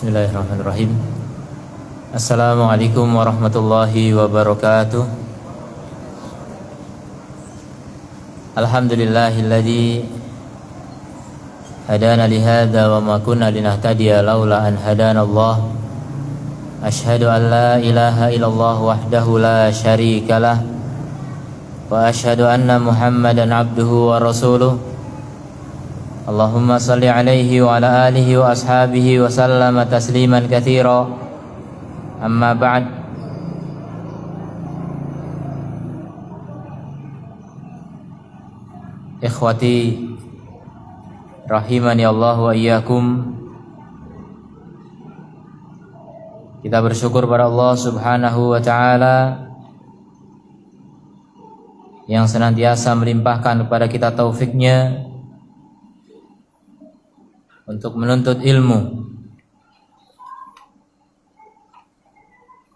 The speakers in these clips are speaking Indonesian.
Bismillahirrahmanirrahim. Assalamualaikum warahmatullahi wabarakatuh. Alhamdulillahilladzi hadana lihada wa ma kunna linahtadiya laula an hadana Allah. Ashhadu an la ilaha illallah wahdahu la syarikalah wa ashhadu anna Muhammadan abduhu wa rasuluh. Allahumma salli alaihi wa ala alihi wa ashabihi wa sallama tasliman katsira. Amma ba'd. Ikhwati rahimani Allah wa iyyakum. Kita bersyukur pada Allah Subhanahu wa taala yang senantiasa melimpahkan kepada kita taufiknya untuk menuntut ilmu.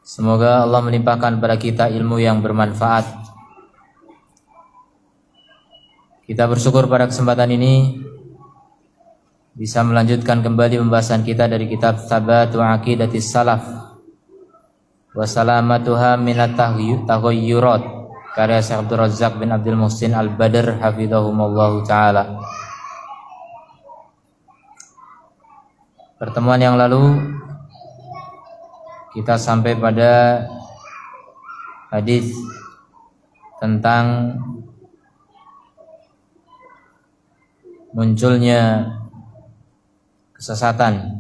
Semoga Allah melimpahkan kepada kita ilmu yang bermanfaat. Kita bersyukur pada kesempatan ini bisa melanjutkan kembali pembahasan kita dari kitab Thabatu Aqidatis Salaf wa Salamatuha minat Taghayyurat karya Syekh Abdul Razzaq bin Abdul Muhsin Al-Badr hafidhahumallahu taala. Pertemuan yang lalu kita sampai pada hadis tentang munculnya kesesatan.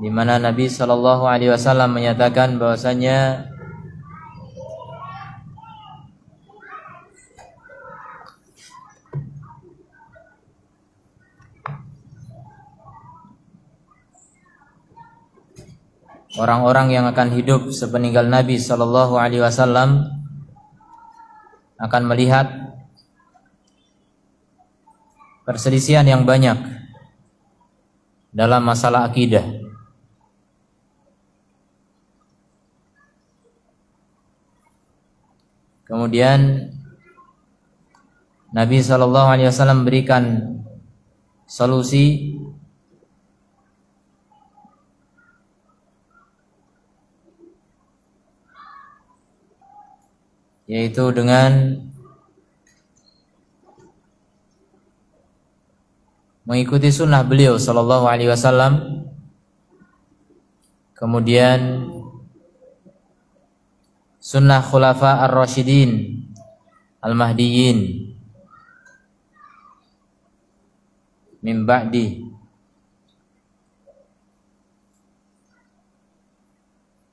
Di mana Nabi sallallahu alaihi wasallam menyatakan bahwasanya orang-orang yang akan hidup sepeninggal Nabi sallallahu alaihi wasallam akan melihat perselisihan yang banyak dalam masalah akidah. Kemudian Nabi sallallahu alaihi wasallam memberikan solusi yaitu dengan mengikuti sunnah beliau sallallahu alaihi wasallam, kemudian sunnah khulafa ar-rasyidin al-mahdiyyin min ba'di,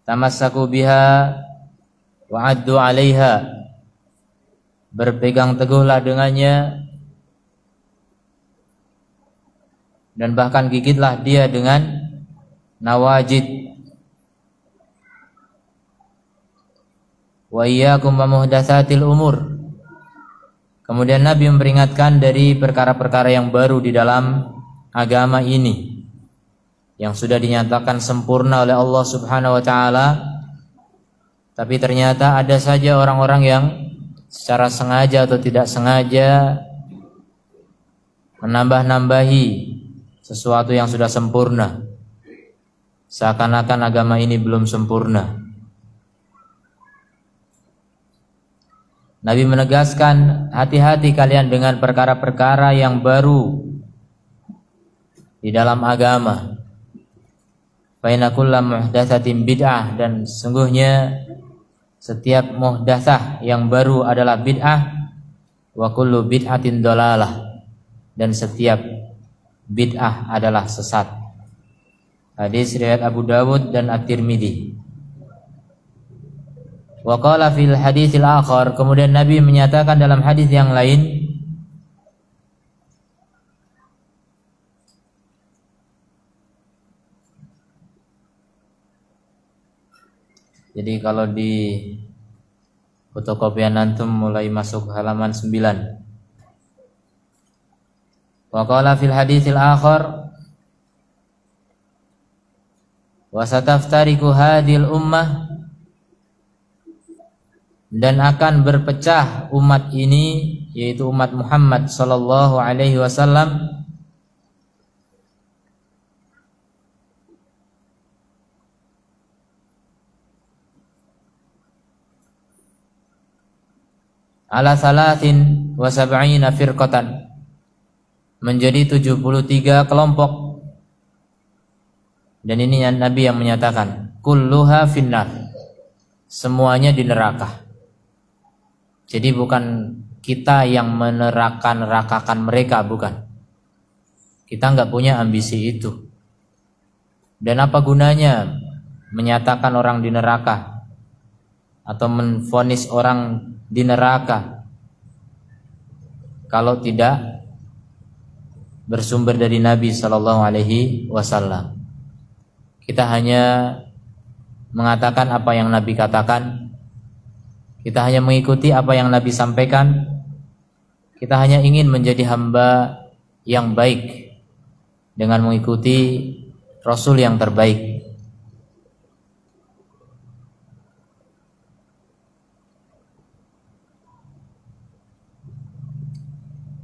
tamassaku biha wa'addu 'alaiha, berpegang teguhlah dengannya dan bahkan gigitlah dia dengan nawajid. Wa iyyakum wa muhdatsatil umur. Kemudian Nabi memperingatkan dari perkara-perkara yang baru di dalam agama ini yang sudah dinyatakan sempurna oleh Allah Subhanahu wa taala. Tapi ternyata ada saja orang-orang yang secara sengaja atau tidak sengaja menambah-nambahi sesuatu yang sudah sempurna, seakan-akan agama ini belum sempurna. Nabi menegaskan, hati-hati kalian dengan perkara-perkara yang baru di dalam agama. Fa inna kulla muhdatsatin bid'ah, dan sungguhnya setiap muhdatsah yang baru adalah bid'ah, wa kullu bid'atin dhalalah, dan setiap bid'ah adalah sesat. Hadis riwayat Abu Dawud dan At-Tirmidzi. Wa qala fil haditsil akhar, kemudian Nabi menyatakan dalam hadis yang lain, jadi kalau di fotokopian antum mulai masuk halaman 9. Wa qala fil haditsil akhar wa sataftariku hadhil ummah dan akan berpecah umat ini, yaitu umat Muhammad sallallahu alaihi wasallam, ala salatin wa sab'ina firqatan, menjadi 73 kelompok. Dan ini Nabi yang menyatakan kulluha finnar, semuanya di neraka. Jadi bukan kita yang meneraka-nerakakan mereka, bukan. Kita nggak punya ambisi itu. Dan apa gunanya menyatakan orang di neraka atau menvonis orang di neraka kalau tidak bersumber dari Nabi sallallahu alaihi wasallam? Kita hanya mengatakan apa yang Nabi katakan. Kita hanya mengikuti apa yang Nabi sampaikan. Kita hanya ingin menjadi hamba yang baik dengan mengikuti Rasul yang terbaik.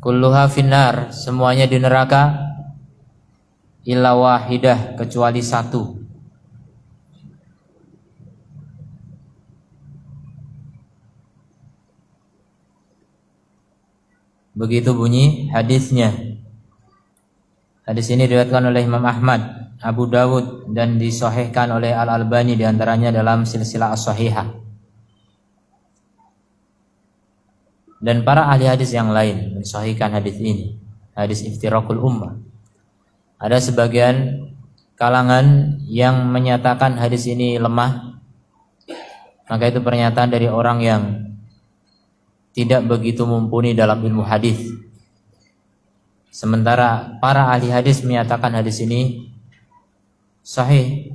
Kulluha finnar, semuanya di neraka, illa wahidah, kecuali satu. Begitu bunyi hadisnya. Hadis ini diriwayatkan oleh Imam Ahmad, Abu Dawud, dan disahihkan oleh Al-Albani diantaranya dalam silsilah as-sahihah. Dan para ahli hadis yang lain mensahihkan hadis ini, hadis iftirakul ummah. Ada sebagian kalangan yang menyatakan hadis ini lemah, maka itu pernyataan dari orang yang tidak begitu mumpuni dalam ilmu hadis. Sementara para ahli hadis menyatakan hadis ini sahih.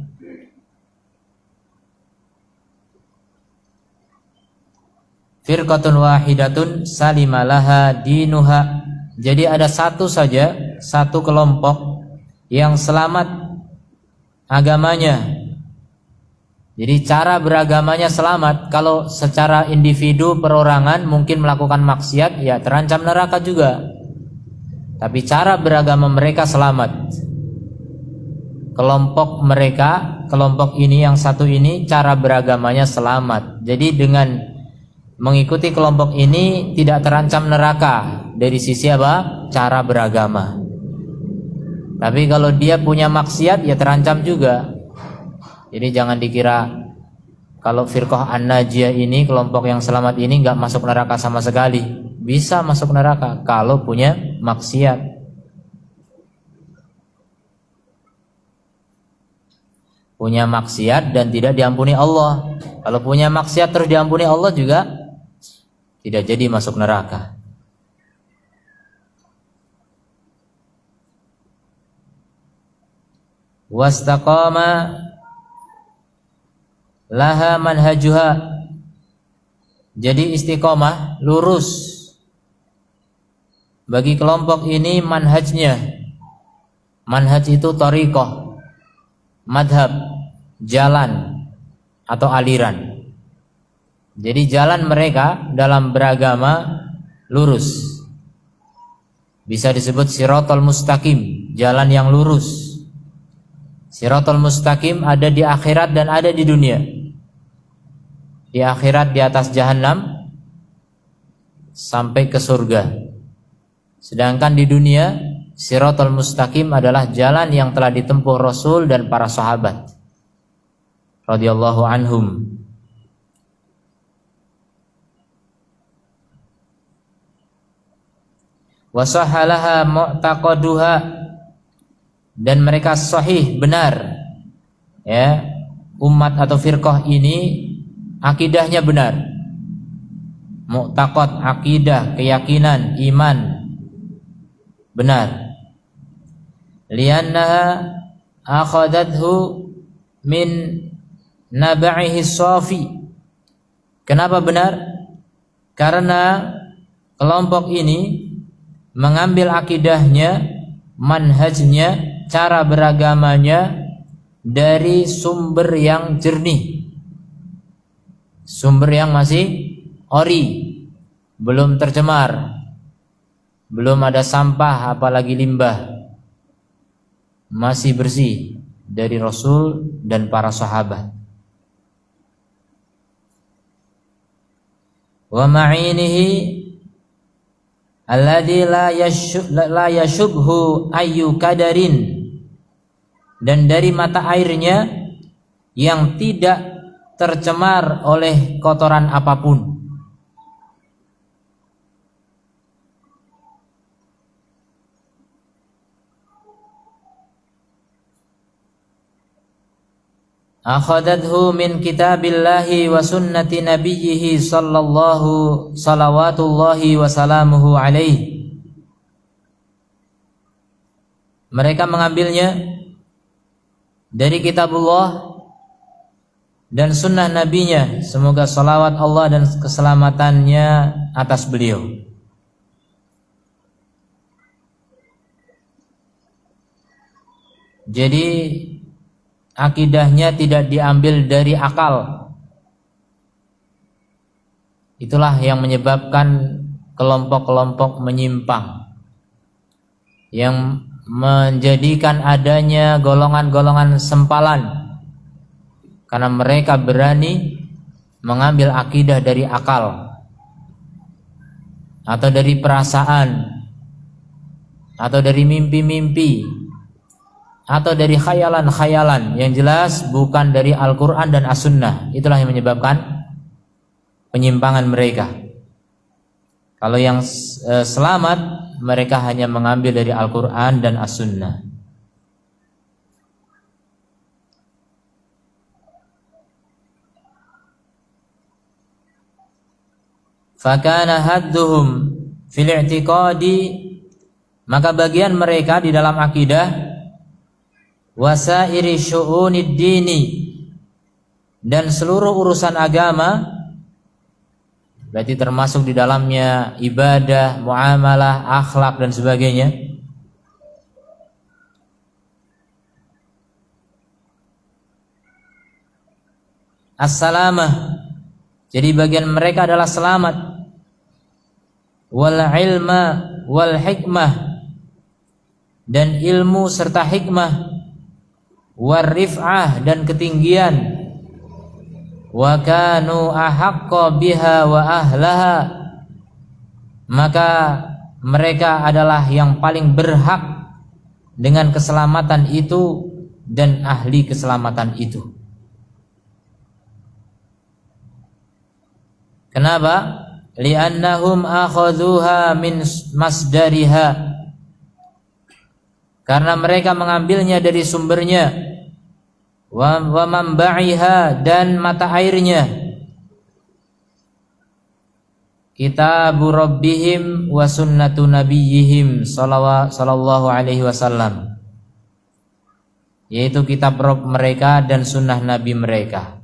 Firqatun wahidatun salimalaha dinuha. Jadi ada satu saja, satu kelompok yang selamat agamanya. Jadi cara beragamanya selamat. Kalau secara individu perorangan mungkin melakukan maksiat, ya terancam neraka juga. Tapi cara beragama mereka selamat. Kelompok mereka, kelompok ini yang satu ini cara beragamanya selamat. Jadi dengan mengikuti kelompok ini tidak terancam neraka dari sisi apa? Cara beragama. Tapi kalau dia punya maksiat ya terancam juga. Jadi jangan dikira kalau firqah An-Najiyah ini, kelompok yang selamat ini nggak masuk neraka sama sekali. Bisa masuk neraka kalau punya maksiat. Punya maksiat dan tidak diampuni Allah. Kalau punya maksiat terus diampuni Allah juga tidak jadi masuk neraka. Wastaqama laha manhajuha. Jadi istiqomah, lurus bagi kelompok ini manhajnya. Manhaj itu thariqah, madhab, jalan atau aliran. Jadi jalan mereka dalam beragama lurus. Bisa disebut siratal mustaqim, jalan yang lurus. Siratal mustaqim ada di akhirat dan ada di dunia. Di akhirat di atas jahanam sampai ke surga. Sedangkan di dunia siratal mustaqim adalah jalan yang telah ditempuh Rasul dan para sahabat radhiyallahu anhum. Wa sahhalaha mu'taqaduha, dan mereka sahih benar, ya, umat atau firqah ini akidahnya benar. Mu'taqad, akidah, keyakinan, iman benar. Liannaha akhadathu min naba'ihi shafi. Kenapa benar? Karena kelompok ini mengambil akidahnya, manhajnya, cara beragamanya dari sumber yang jernih, sumber yang masih ori, belum tercemar, belum ada sampah apalagi limbah, masih bersih dari Rasul dan para sahabat. Wa ma'inihi alladzi la yashubhu ayyu kadarin, dan dari mata airnya yang tidak tercemar oleh kotoran apapun. Akhadathu min kitabillahi wa sunnati nabiyhi salawatullahi wa salamuhu alaihi. Mereka mengambilnya dari kitabullah dan sunnah nabinya, semoga salawat Allah dan keselamatannya atas beliau. Jadi akidahnya tidak diambil dari akal. Itulah yang menyebabkan kelompok-kelompok menyimpang, yang menjadikan adanya golongan-golongan sempalan, karena mereka berani mengambil akidah dari akal atau dari perasaan atau dari mimpi-mimpi atau dari khayalan-khayalan yang jelas bukan dari Al-Quran dan As-Sunnah. Itulah yang menyebabkan penyimpangan mereka. Kalau yang selamat, mereka hanya mengambil dari Al-Quran dan As-Sunnah. Fakana hadduhum fil i'tiqadi, maka bagian mereka di dalam akidah, wasairi syu'unid dini, dan seluruh urusan agama, berarti termasuk di dalamnya ibadah, muamalah, akhlak dan sebagainya. As-salamah, jadi bagian mereka adalah selamat. Wal ilma wal hikmah, dan ilmu serta hikmah. War rif'ah, dan ketinggian. Wa kanu ahaqqa biha wa ahlaha, maka mereka adalah yang paling berhak dengan keselamatan itu dan ahli keselamatan itu. Kenapa? Li'annahum akhadhuha min masdariha, karena mereka mengambilnya dari sumbernya. Wa manba'iha, dan mata airnya. Kitabu rabbihim wa sunnatu nabiyyihim sallallahu alaihi wasallam, yaitu kitab Rabb mereka dan sunnah nabi mereka.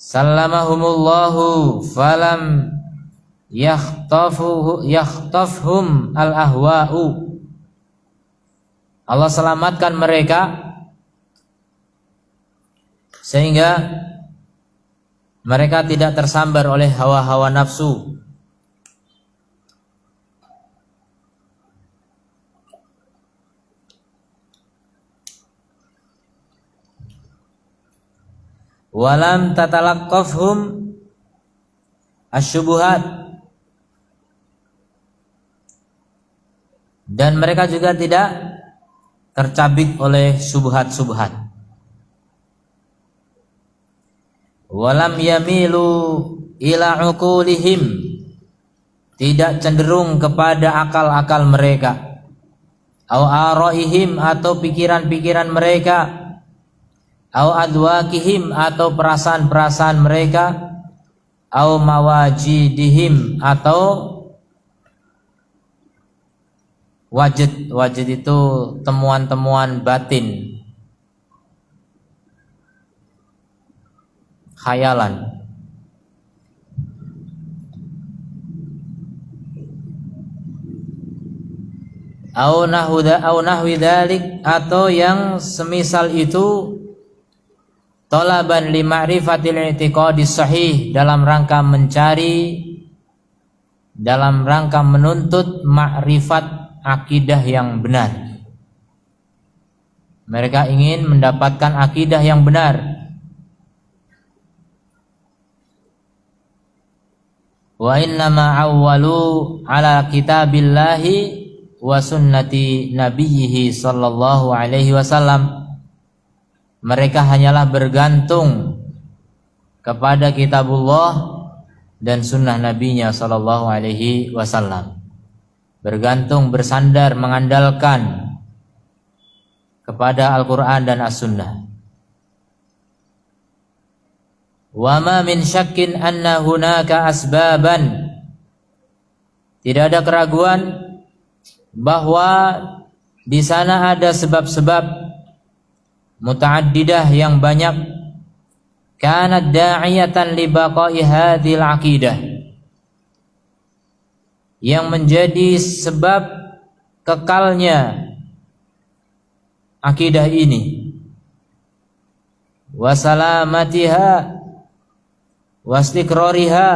Sallamahumullahu falam yakhtafhum al-ahwa'u, Allah selamatkan mereka sehingga mereka tidak tersambar oleh hawa-hawa nafsu. Walam tatalaqqafhum asyubuhat, dan mereka juga tidak tercabik oleh subhat-subhat. Walam yamilu ila uqulihim, tidak cenderung kepada akal-akal mereka. Au araihim, atau pikiran-pikiran mereka. Au adwakihim, atau perasaan-perasaan mereka. Au mawajidihim, atau wajid itu temuan-temuan batin, khayalan. Au nahwi dzalik, atau yang semisal itu talaban li ma'rifatil i'tiqadis sahih, dalam rangka mencari, dalam rangka menuntut ma'rifat akidah yang benar. Mereka ingin mendapatkan akidah yang benar. Wa innama awwalu ala kitabillahi wa sunnati nabiyhi sallallahu alaihi wasallam. Mereka hanyalah bergantung kepada kitabullah dan sunnah nabinya sallallahu alaihi wasallam. Bergantung, bersandar, mengandalkan kepada Al-Quran dan As-Sunnah. Wa ma min syakkin anna hunaka asbaban. Tidak ada keraguan bahwa di sana ada sebab-sebab muta'addidah yang banyak, kanat da'iyatan li baqa'i hadhil aqidah, yang menjadi sebab kekalnya akidah ini, wasalamatiha wastiqrariha,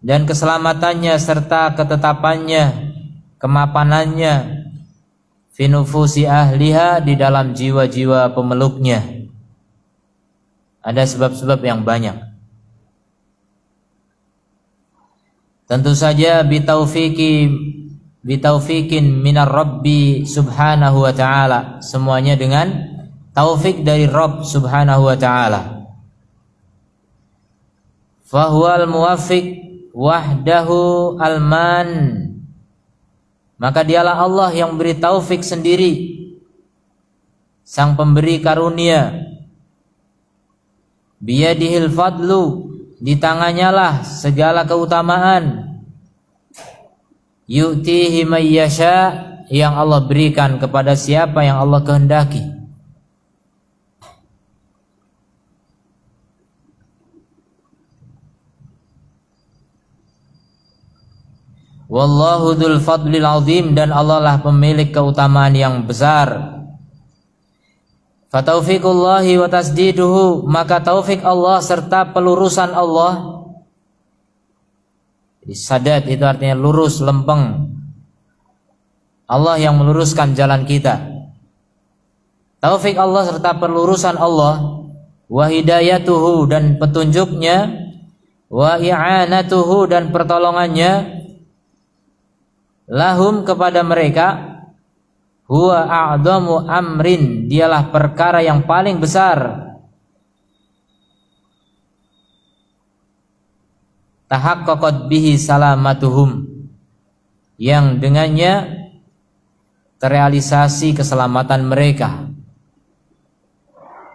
dan keselamatannya serta ketetapannya, kemapanannya, fi nufusi ahliha, di dalam jiwa-jiwa pemeluknya. Ada sebab-sebab yang banyak. Tentu saja bitaufikin minar Rabbi subhanahu wa ta'ala, semuanya dengan taufik dari Rabb subhanahu wa ta'ala. Fahuwal muwaffiq wahdahu alman, maka dialah Allah yang beri taufik sendiri, sang pemberi karunia. Biyadihil fadlu, di tangannya lah segala keutamaan. Yu'tihi may yasha, yang Allah berikan kepada siapa yang Allah kehendaki. Wallahu dzul fadlil azim, dan Allah lah pemilik keutamaan yang besar. Fataufiqullahi wa tasdiduhu, maka taufik Allah serta pelurusan Allah. Sadad itu artinya lurus, lempeng. Allah yang meluruskan jalan kita. Taufik Allah serta pelurusan Allah, wa hidayatuhu, dan petunjuknya, wa i'anatuhu, dan pertolongannya, lahum, kepada mereka, huwa a'dhamu amrin, dialah perkara yang paling besar. Tahaqqaqat bihi salamatuhum, yang dengannya terrealisasi keselamatan mereka.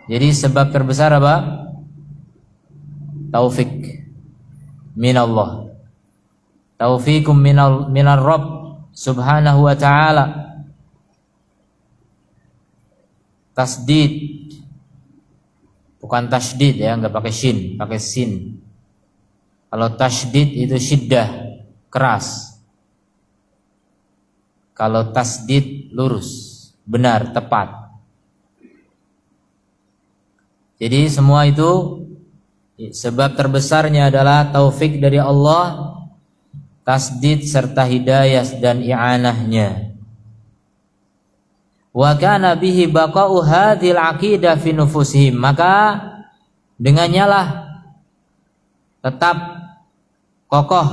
Jadi sebab terbesar apa? Taufik minallah. Taufikum minar Rabb subhanahu wa ta'ala. Tasdid, bukan tasdid ya, enggak pakai shin, pakai sin. Kalau tasdid itu syiddah, keras. Kalau tasdid lurus, benar, tepat. Jadi semua itu sebab terbesarnya adalah taufik dari Allah, tasdid serta hidayah dan i'anahnya. Wa kana bihi baqa'u hadhil aqidah fi nufusihim, maka dengannya lah tetap kokoh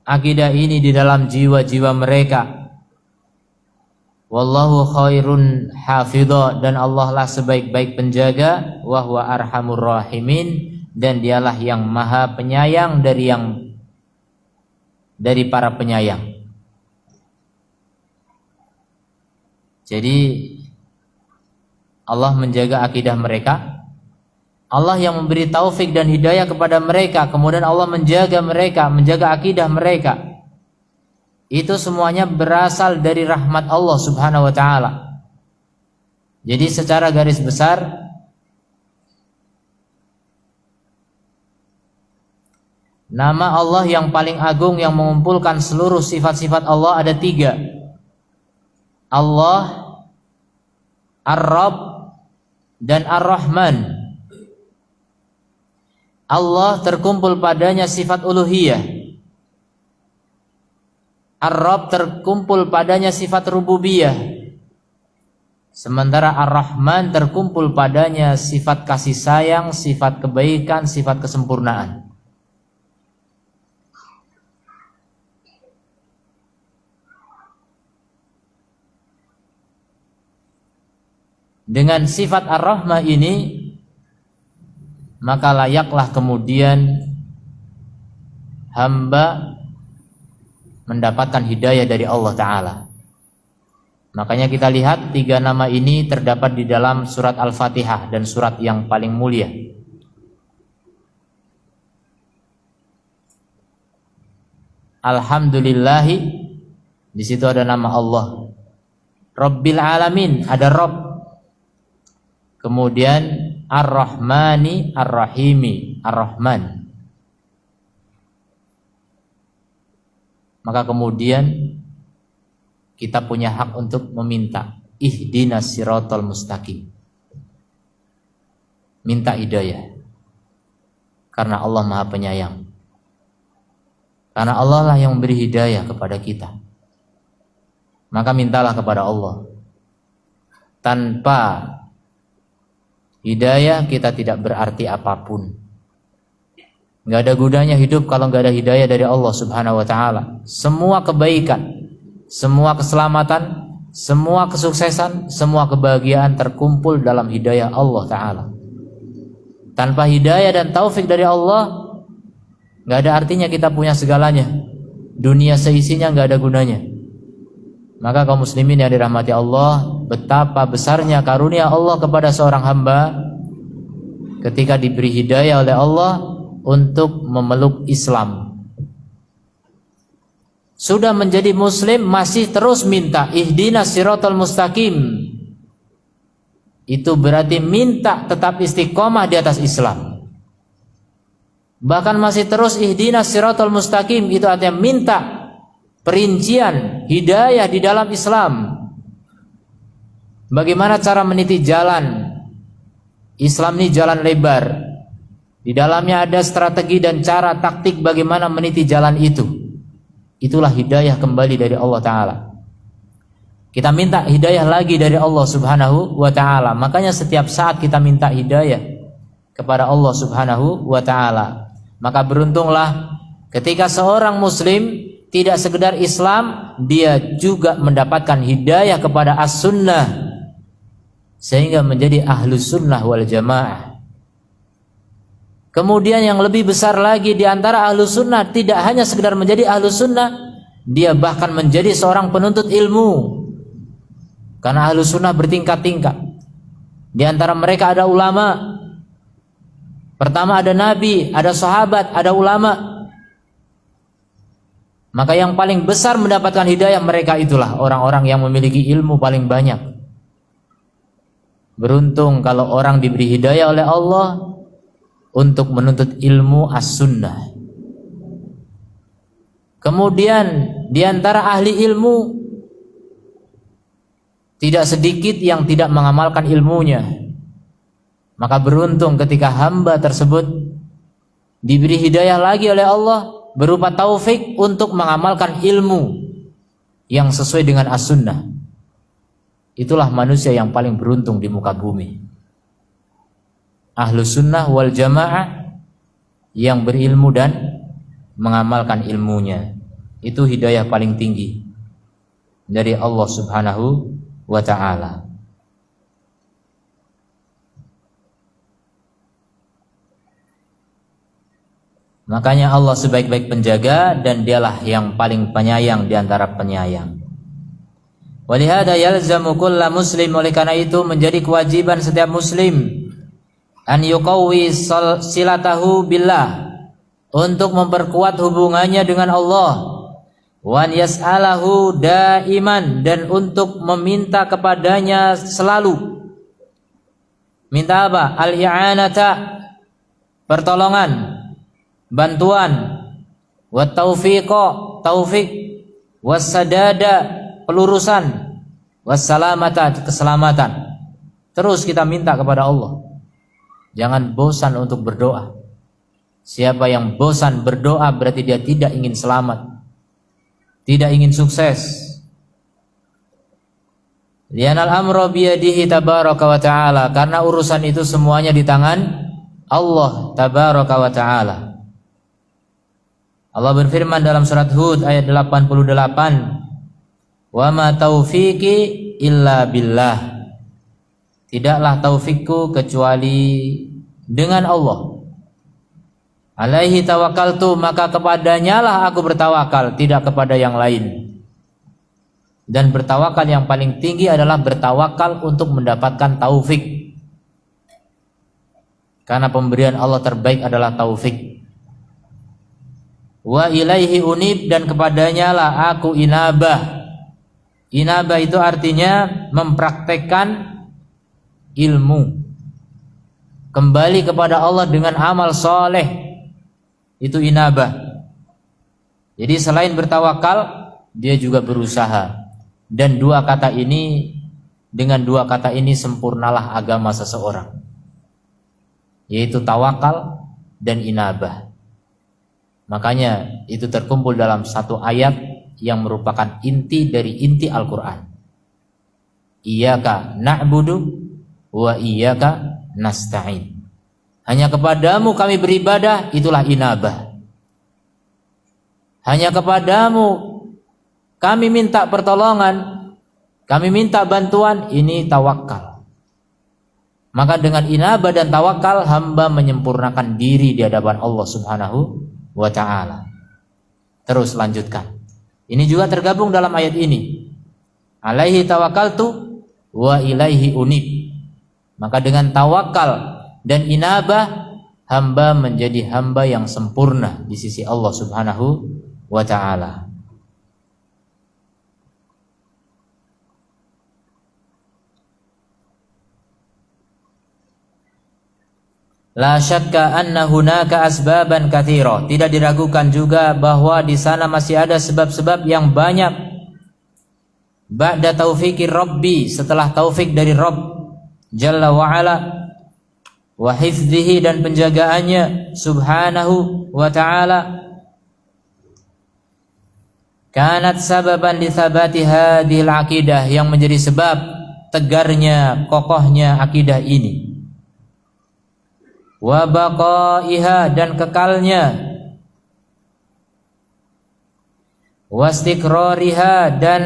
akidah ini di dalam jiwa-jiwa mereka. Wallahu khairun hafidha, dan Allah lah sebaik-baik penjaga. Wa huwa arhamur rahimin, dan dialah yang maha penyayang dari para penyayang. Jadi Allah menjaga akidah mereka, Allah yang memberi taufik dan hidayah kepada mereka, kemudian Allah menjaga mereka, menjaga akidah mereka. Itu semuanya berasal dari rahmat Allah subhanahu wa ta'ala. Jadi secara garis besar, nama Allah yang paling agung yang mengumpulkan seluruh sifat-sifat Allah ada 3. Allah, Ar-Rabb, dan Ar-Rahman. Allah terkumpul padanya sifat uluhiyah. Ar-Rabb terkumpul padanya sifat rububiyah. Sementara Ar-Rahman terkumpul padanya sifat kasih sayang, sifat kebaikan, sifat kesempurnaan. Dengan sifat Ar-Rahmah ini, maka layaklah kemudian hamba mendapatkan hidayah dari Allah Ta'ala. Makanya kita lihat 3 nama ini terdapat di dalam surat Al-Fatihah dan surat yang paling mulia. Alhamdulillahi, di situ ada nama Allah. Rabbil Alamin, ada Rabb. Kemudian Ar-Rahmani, Ar-Rahimi, Ar-Rahman. Maka kemudian kita punya hak untuk meminta ihdinas siratal mustaqim. Minta hidayah. Karena Allah Maha Penyayang. Karena Allah lah yang memberi hidayah kepada kita. Maka mintalah kepada Allah. Tanpa hidayah kita tidak berarti apapun. Gak ada gunanya hidup kalau gak ada hidayah dari Allah Subhanahu wa ta'ala. Semua kebaikan, semua keselamatan, semua kesuksesan, semua kebahagiaan terkumpul dalam hidayah Allah Ta'ala. Tanpa hidayah dan taufik dari Allah, gak ada artinya kita punya segalanya. Dunia seisinya gak ada gunanya. Maka kaum muslimin yang dirahmati Allah, betapa besarnya karunia Allah kepada seorang hamba ketika diberi hidayah oleh Allah untuk memeluk Islam. Sudah menjadi muslim masih terus minta ihdinas siratal mustaqim. Itu berarti minta tetap istiqomah di atas Islam. Bahkan masih terus ihdinas siratal mustaqim, itu artinya minta perincian hidayah di dalam Islam. Bagaimana cara meniti jalan Islam ini? Jalan lebar. Di dalamnya ada strategi dan cara taktik bagaimana meniti jalan itu. Itulah hidayah kembali dari Allah Ta'ala. Kita minta hidayah lagi dari Allah Subhanahu wa Ta'ala. Makanya setiap saat kita minta hidayah kepada Allah Subhanahu wa Ta'ala. Maka beruntunglah ketika seorang muslim tidak sekedar Islam, dia juga mendapatkan hidayah kepada as-sunnah, sehingga menjadi ahlus sunnah wal jamaah. Kemudian yang lebih besar lagi, di antara ahlus sunnah tidak hanya sekedar menjadi ahlus sunnah, dia bahkan menjadi seorang penuntut ilmu. Karena ahlus sunnah bertingkat-tingkat. Di antara mereka ada ulama. Pertama ada nabi, ada sahabat, ada ulama. Maka yang paling besar mendapatkan hidayah mereka itulah orang-orang yang memiliki ilmu paling banyak. Beruntung kalau orang diberi hidayah oleh Allah untuk menuntut ilmu as-sunnah. Kemudian di antara ahli ilmu tidak sedikit yang tidak mengamalkan ilmunya. Maka beruntung ketika hamba tersebut diberi hidayah lagi oleh Allah berupa taufik untuk mengamalkan ilmu yang sesuai dengan as-sunnah. Itulah manusia yang paling beruntung di muka bumi. Ahlus sunnah wal jamaah yang berilmu dan mengamalkan ilmunya. Itu hidayah paling tinggi dari Allah Subhanahu wa ta'ala. Makanya Allah sebaik-baik penjaga dan dialah yang paling penyayang di antara penyayang. Walihada yalzamu kulla muslim, oleh karena itu menjadi kewajiban setiap muslim an yuqawwi silatahu billah, untuk memperkuat hubungannya dengan Allah, wan yas'alahu daiman, dan untuk meminta kepadanya selalu. Minta apa? Al-i'anata, pertolongan, bantuan, wa taufiqa, taufik, wassadada, pelurusan, wassalamata, keselamatan. Terus kita minta kepada Allah. Jangan bosan untuk berdoa. Siapa yang bosan berdoa berarti dia tidak ingin selamat, tidak ingin sukses. Lianal amru biyadihi tabaraka wa ta'ala, karena urusan itu semuanya di tangan Allah tabaraka wa ta'ala. Allah berfirman dalam surat Hud ayat 88, wa ma taufiqi illa billah, tidaklah taufikku kecuali dengan Allah. Alaihi tawakkaltu, maka kepadanya lah aku bertawakal, tidak kepada yang lain. Dan bertawakal yang paling tinggi adalah bertawakal untuk mendapatkan taufik, karena pemberian Allah terbaik adalah taufik. Wa ilaihi unib, dan kepadanya lah aku inabah. Inabah itu artinya mempraktekkan ilmu, kembali kepada Allah dengan amal soleh, itu inabah. Jadi selain bertawakal, dia juga berusaha. Dan dengan dua kata ini sempurnalah agama seseorang, yaitu tawakal dan inabah. Makanya itu terkumpul dalam satu ayat yang merupakan inti dari inti Al-Quran. Iyyaka na'budu wa iyyaka nasta'in. Hanya kepadamu kami beribadah, itulah inabah. Hanya kepadamu kami minta pertolongan, kami minta bantuan, ini tawakal. Maka dengan inabah dan tawakal, hamba menyempurnakan diri di hadapan Allah Subhanahu wa ta'ala. Terus lanjutkan. Ini juga tergabung dalam ayat ini. Alaihi tawakkaltu wa ilaihi unib. Maka dengan tawakal dan inabah, hamba menjadi hamba yang sempurna di sisi Allah Subhanahu wa ta'ala. La syakka anna hunaka asbaban katsira. Tidak diragukan juga bahwa di sana masih ada sebab-sebab yang banyak. Ba'da taufikir Rabbi, setelah taufik dari Rabb Jalla wa ala, wa hifdzihi, dan penjagaannya Subhanahu wa ta'ala, kanat sababan li thabati hadhil aqidah, yang menjadi sebab tegarnya, kokohnya akidah ini, wa baqaiha, dan kekalnya, wastiqrariha, dan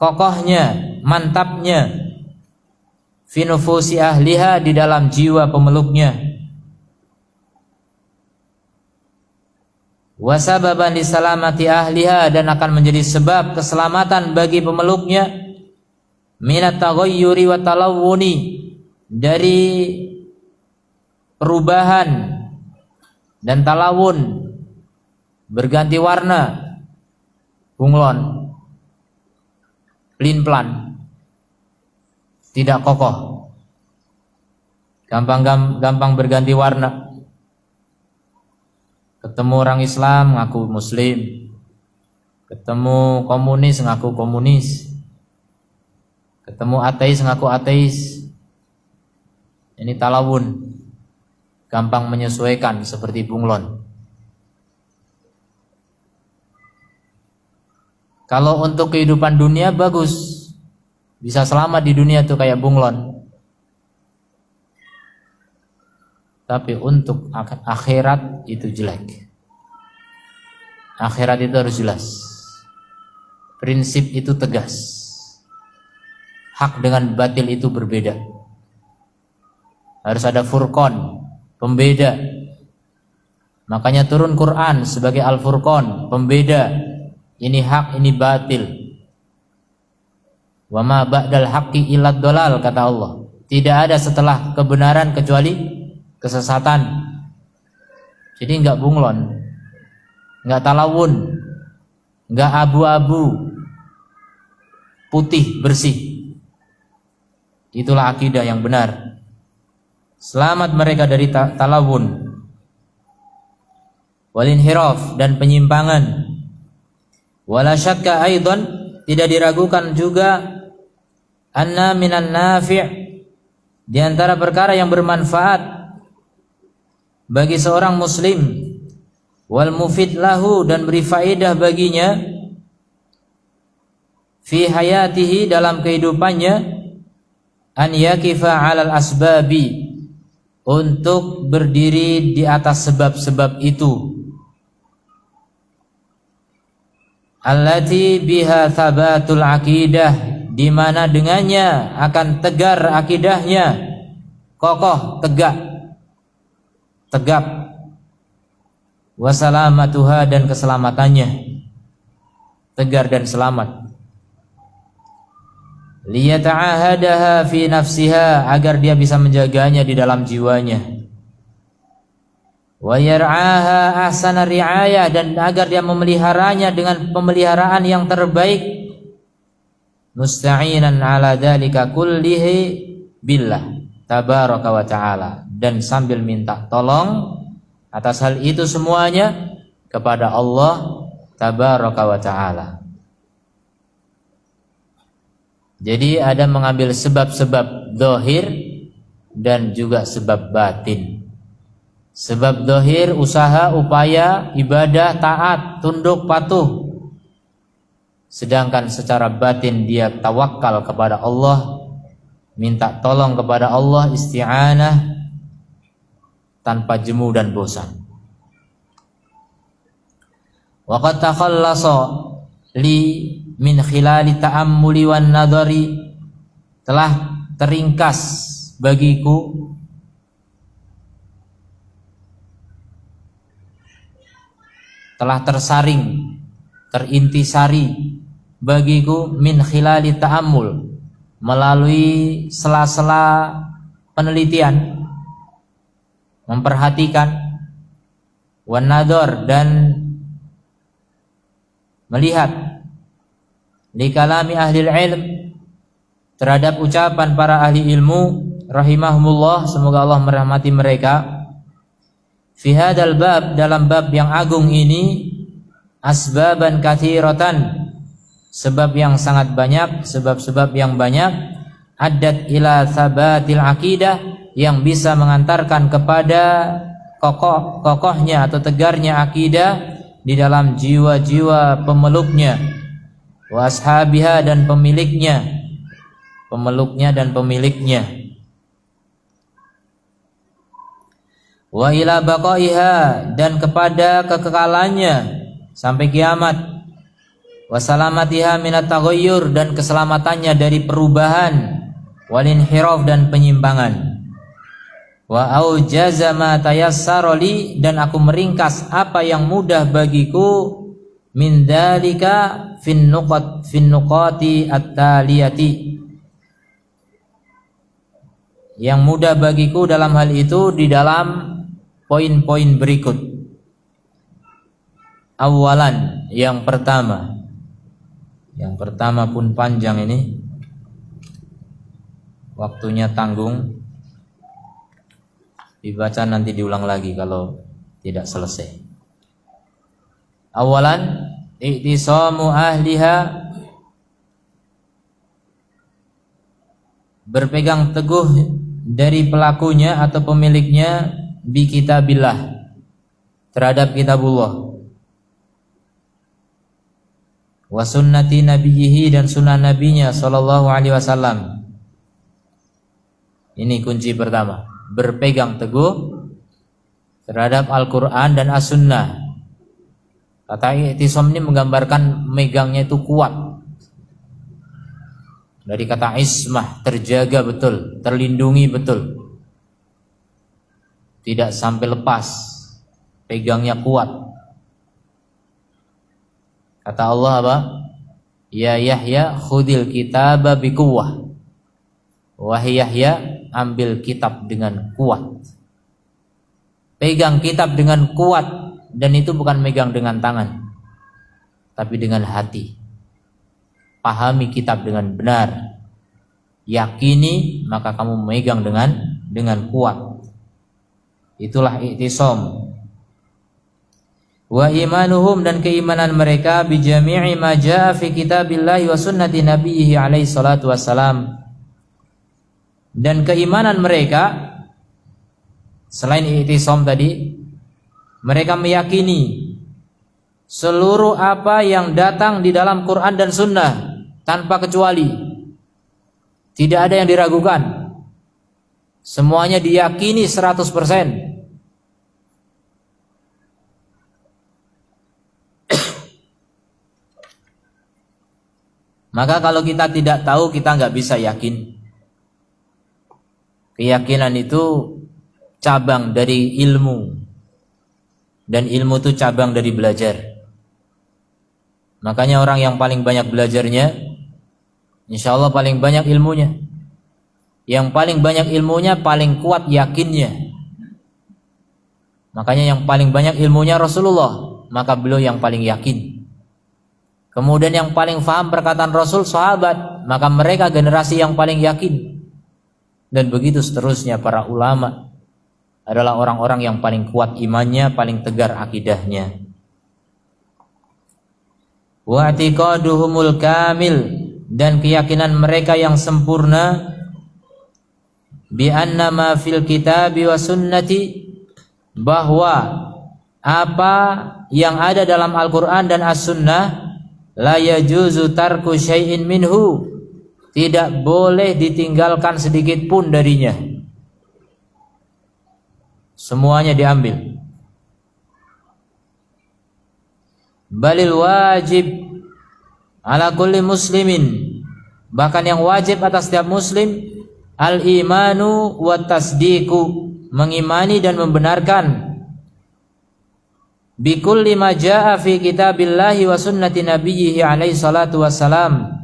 kokohnya, mantapnya, fi nufusi ahliha, di dalam jiwa pemeluknya, wa sababan li salamati ahliha, dan akan menjadi sebab keselamatan bagi pemeluknya, minat taghayyuri wa talawuni, dari perubahan dan talawun, berganti warna, bunglon, pelin-pelan, tidak kokoh, gampang berganti warna. Ketemu orang Islam ngaku Muslim, ketemu komunis ngaku komunis, ketemu ateis ngaku ateis. Ini talawun, gampang menyesuaikan seperti bunglon. Kalau untuk kehidupan dunia bagus, bisa selamat di dunia tuh kayak bunglon. Tapi untuk akhirat itu jelek. Akhirat itu harus jelas. Prinsip itu tegas. Hak dengan batil itu berbeda. Harus ada furqan, pembeda. Makanya turun Quran sebagai Al-Furqan, pembeda. Ini hak, ini batil. Wa ma ba'dal haqqi illa dhalal, kata Allah. Tidak ada setelah kebenaran kecuali kesesatan. Jadi enggak bunglon, enggak talawun, enggak abu-abu, putih bersih. Itulah akidah yang benar. Selamat mereka dari talawun, walinhiraf, dan penyimpangan. Wala syakka aidan, tidak diragukan juga, anna minan nafi', di antara perkara yang bermanfaat, bagi seorang muslim, wal mufid lahu dan beri faedah baginya, fi hayatihi dalam kehidupannya, an yakifa 'alal asbabi untuk berdiri di atas sebab-sebab itu, allati biha thabatul aqidah di mana dengannya akan tegar akidahnya, kokoh, tegap, wasalamatuha dan keselamatannya, tegar dan selamat. Liyata'ahadaha fi nafsiha agar dia bisa menjaganya di dalam jiwanya. Wa yar'aha ahsana ri'ayah dan agar dia memeliharanya dengan pemeliharaan yang terbaik. Musta'inan ala dzalika kullihi billah tabaraka wa ta'ala, dan sambil minta tolong atas hal itu semuanya kepada Allah tabaraka wa ta'ala. Jadi ada mengambil sebab-sebab zahir dan juga sebab batin. Sebab zahir usaha, upaya, ibadah, taat, tunduk, patuh. Sedangkan secara batin dia tawakal kepada Allah, minta tolong kepada Allah, isti'anah tanpa jemu dan bosan. Wa qad takhallasa li min khilali ta'ammuli wan nadhari, telah teringkas bagiku telah tersaring, terintisari bagiku min khilali ta'ammul, melalui sela-sela penelitian, memperhatikan, wan nadhar dan melihat, li kalami ahli ilm terhadap ucapan para ahli ilmu rahimahumullah, semoga Allah merahmati mereka, fi hadzal bab dalam bab yang agung ini, asbaban katsiratan sebab yang sangat banyak, sebab-sebab yang banyak, addat ila thabatil aqidah yang bisa mengantarkan kepada kokohnya atau tegarnya akidah di dalam jiwa-jiwa pemeluknya, wa ashabiha dan pemiliknya, pemeluknya dan pemiliknya, wa ila baqaiha dan kepada kekekalannya sampai kiamat, wa salamatiha minat taghayyur dan keselamatannya dari perubahan, wal inhiraf dan penyimpangan, wa aujaza ma tayassara li dan aku meringkas apa yang mudah bagiku, min dzalika fin nuqati at-taliyati, yang mudah bagiku dalam hal itu di dalam poin-poin berikut. Awalan, yang pertama pun panjang ini, waktunya tanggung, dibaca nanti diulang lagi kalau tidak selesai. Awalan, i'tisamu ahliha, berpegang teguh dari pelakunya atau pemiliknya, bi kitabillah, terhadap kitabullah, wa sunnati nabiyhi dan sunnah nabinya sallallahu alaihi wasallam. Ini kunci pertama, berpegang teguh terhadap Al-Quran dan As-Sunnah. Kata i'tisam ini menggambarkan megangnya itu kuat. Dari kata ismah, terjaga betul, terlindungi betul, tidak sampai lepas, pegangnya kuat. Kata Allah apa? Ya Yahya khudil kitaba biquwwah. Wahai Yahya, ambil kitab dengan kuat. Pegang kitab dengan kuat, dan itu bukan megang dengan tangan, tapi dengan hati. Pahami kitab dengan benar, yakini, maka kamu memegang dengan kuat. Itulah i'tisam. Wa imanuhum dan keimanan mereka bi jami'i ma jaa fi kitabillahi wa sunnati nabiyhi alaihi salatu wassalam, dan keimanan mereka Selain i'tisam tadi, mereka meyakini seluruh apa yang datang di dalam Quran dan Sunnah tanpa kecuali. Tidak ada yang diragukan. Semuanya diyakini 100%. Maka kalau kita tidak tahu, kita nggak bisa yakin. Keyakinan itu cabang dari ilmu, dan ilmu itu cabang dari belajar. Makanya orang yang paling banyak belajarnya, insya Allah paling banyak ilmunya. Yang paling banyak ilmunya paling kuat yakinnya. Makanya yang paling banyak ilmunya Rasulullah, maka beliau yang paling yakin. Kemudian yang paling paham perkataan Rasul sahabat, maka mereka generasi yang paling yakin. Dan begitu seterusnya, para ulama adalah orang-orang yang paling kuat imannya, paling tegar akidahnya. Wa i'tiqaduhumul kamil, dan keyakinan mereka yang sempurna, bi anna ma fil kitabi wa sunnati, bahwa apa yang ada dalam Al-Qur'an dan As-Sunnah, la yajuzu tarku syai'in minhu, tidak boleh ditinggalkan sedikit pun darinya. Semuanya diambil. Balil wajib ala kulli muslimin, bahkan yang wajib atas setiap muslim, al-imanu wa tasdiqu, mengimani dan membenarkan, bikulli ma jaa fi kitabillahi wa sunnati nabiyhi alaihi salatu wassalam,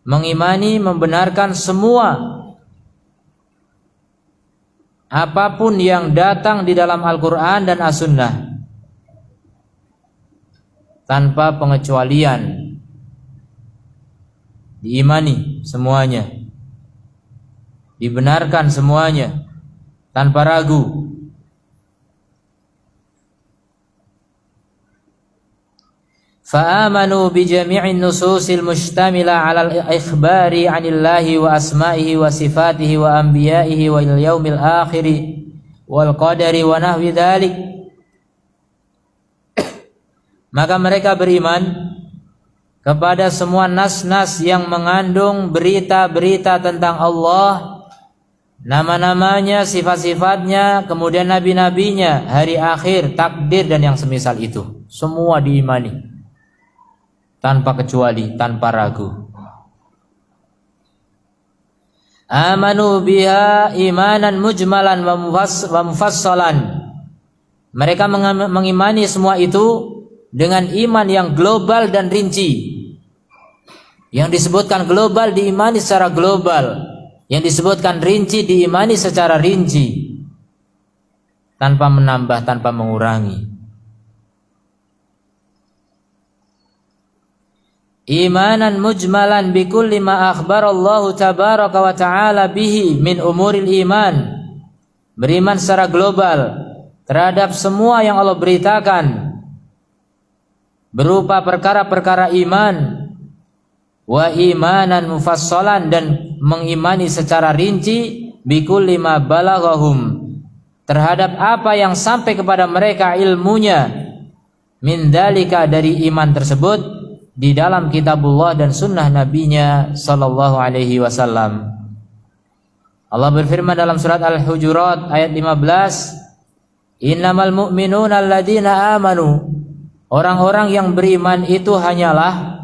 mengimani, membenarkan semua apapun yang datang di dalam Al-Quran dan As-Sunnah tanpa pengecualian. Diimani semuanya, dibenarkan semuanya tanpa ragu. Fa'amanu bi jami'in nususil mustamila 'ala al-ikhbari 'anillahi wa asma'ihi wa sifatihi wa anbiya'ihi wa yaumil akhir wal qadari wa nahwi dzalik. Maka mereka beriman kepada semua nas-nas yang mengandung berita-berita tentang Allah, nama-namanya, sifat-sifatnya, kemudian nabi-nabinya, hari akhir, takdir, dan yang semisal itu. Semua diimani tanpa kecuali, tanpa ragu. Amanu biha imanan mujmalan wa mufassalan. Mereka mengimani semua itu dengan iman yang global dan rinci. Yang disebutkan global diimani secara global, yang disebutkan rinci diimani secara rinci, tanpa menambah, tanpa mengurangi. Imanan mujmalan bikulli ma akhbarallahu tabaraka wa ta'ala bihi min umuril iman, beriman secara global terhadap semua yang Allah beritakan berupa perkara-perkara iman, wa imanan mufassalan, dan mengimani secara rinci bikulli ma balaghahum, terhadap apa yang sampai kepada mereka ilmunya, min dalika, dari iman tersebut, di dalam kitabullah dan sunnah nabinya sallallahu alaihi wasallam. Allah berfirman dalam surat Al-Hujurat ayat 15, innamal mu'minuna alladzina amanu, orang-orang yang beriman itu hanyalah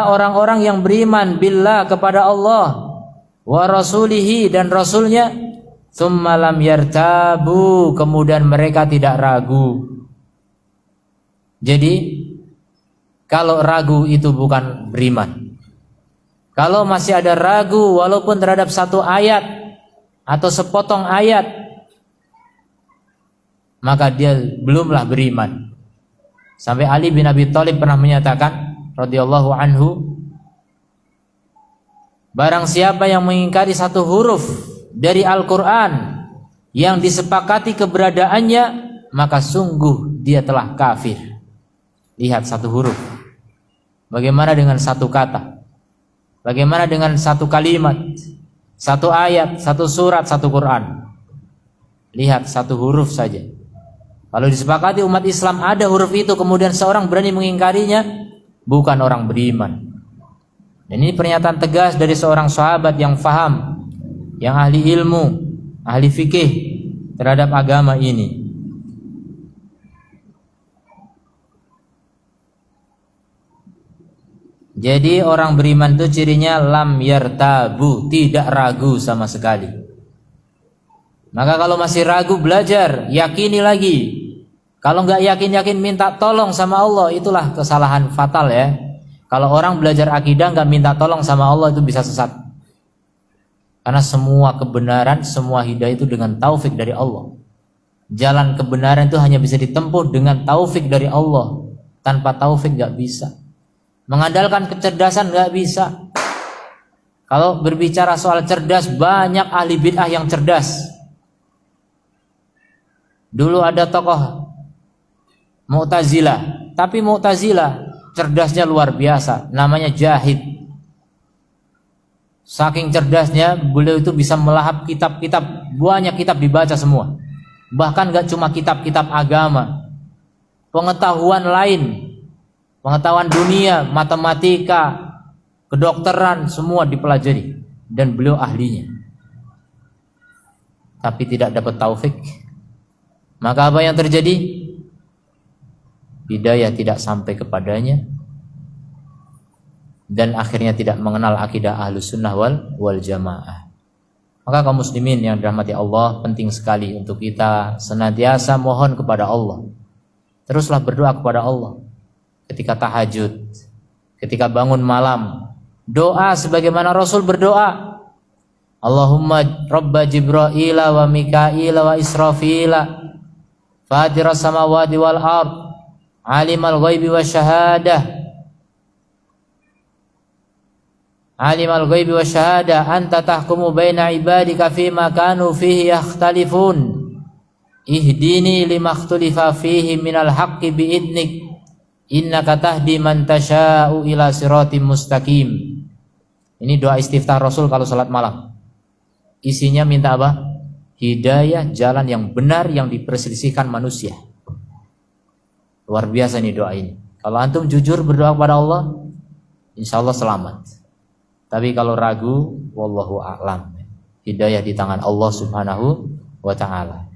orang-orang yang beriman billah, kepada Allah, wa rasulihi, dan rasulnya, tsumma lam yartabu, kemudian mereka tidak ragu. Jadi kalau ragu itu bukan beriman. Kalau masih ada ragu walaupun terhadap satu ayat atau sepotong ayat, maka dia belumlah beriman. Sampai Ali bin Abi Thalib pernah menyatakan radhiyallahu anhu, barang siapa yang mengingkari satu huruf dari Al-Quran yang disepakati keberadaannya, maka sungguh dia telah kafir. Lihat, satu huruf. Bagaimana dengan satu kata? Bagaimana dengan satu kalimat? Satu ayat, satu surat, satu Quran. Lihat satu huruf saja. Kalau disepakati umat Islam ada huruf itu, kemudian seorang berani mengingkarinya, bukan orang beriman. Dan ini pernyataan tegas dari seorang sahabat yang faham, yang ahli ilmu, ahli fikih terhadap agama ini. Jadi orang beriman itu cirinya lam yartabu, tidak ragu sama sekali. Maka kalau masih ragu, belajar, yakini lagi. Kalau nggak yakin minta tolong sama Allah, itulah kesalahan fatal ya. Kalau orang belajar akidah nggak minta tolong sama Allah, itu bisa sesat. Karena semua kebenaran, semua hidayah itu dengan taufik dari Allah. Jalan kebenaran itu hanya bisa ditempuh dengan taufik dari Allah. Tanpa taufik nggak bisa. Mengandalkan kecerdasan nggak bisa. Kalau berbicara soal cerdas, banyak ahli bid'ah yang cerdas. Dulu ada tokoh Mu'tazilah, tapi Mu'tazilah cerdasnya luar biasa, namanya Jahid. Saking cerdasnya, beliau itu bisa melahap kitab-kitab, banyak kitab dibaca semua. Bahkan gak cuma kitab-kitab agama, pengetahuan lain, pengetahuan dunia, matematika, kedokteran, semua dipelajari. Dan beliau ahlinya. Tapi tidak dapat taufik. Maka apa yang terjadi? Hidayah tidak sampai kepadanya. Dan akhirnya tidak mengenal akidah Ahlus Sunnah wal Jamaah. Maka kaum muslimin yang dirahmati Allah, penting sekali untuk kita senantiasa mohon kepada Allah. Teruslah berdoa kepada Allah. Ketika tahajud, ketika bangun malam, doa sebagaimana Rasul berdoa. Allahumma Rabba Jibra'ila wa Mika'ila wa Israfila, Fatiras samawati wal ard, Alimal ghaibi wa syahadah, Alimal ghaibi wa syahadah, Anta tahkumu baina ibadika fima kanu fihi yakhtalifun, Ihdini lima ikhtulifa fihi minal haqqi bi'idnik, Innaka tahdi man tasha'u ila siratim mustaqim. Ini doa istiftah Rasul kalau salat malam. Isinya minta apa? Hidayah, jalan yang benar yang diperselisihkan manusia. Luar biasa nih doa ini. Kalau antum jujur berdoa kepada Allah, insya Allah selamat. Tapi kalau ragu, wallahu a'lam. Hidayah di tangan Allah Subhanahu wa ta'ala.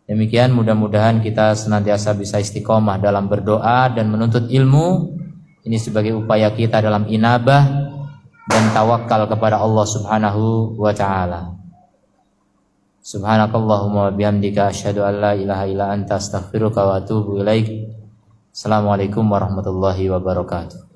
Demikian, mudah-mudahan kita senantiasa bisa istiqomah dalam berdoa dan menuntut ilmu. Ini sebagai upaya kita dalam inabah dan tawakal kepada Allah Subhanahu wa ta'ala. Subhanakallahumma wa bihamdika asyhadu an la ilaha illa anta astaghfiruka wa atubu ilaik. Assalamualaikum warahmatullahi wabarakatuh.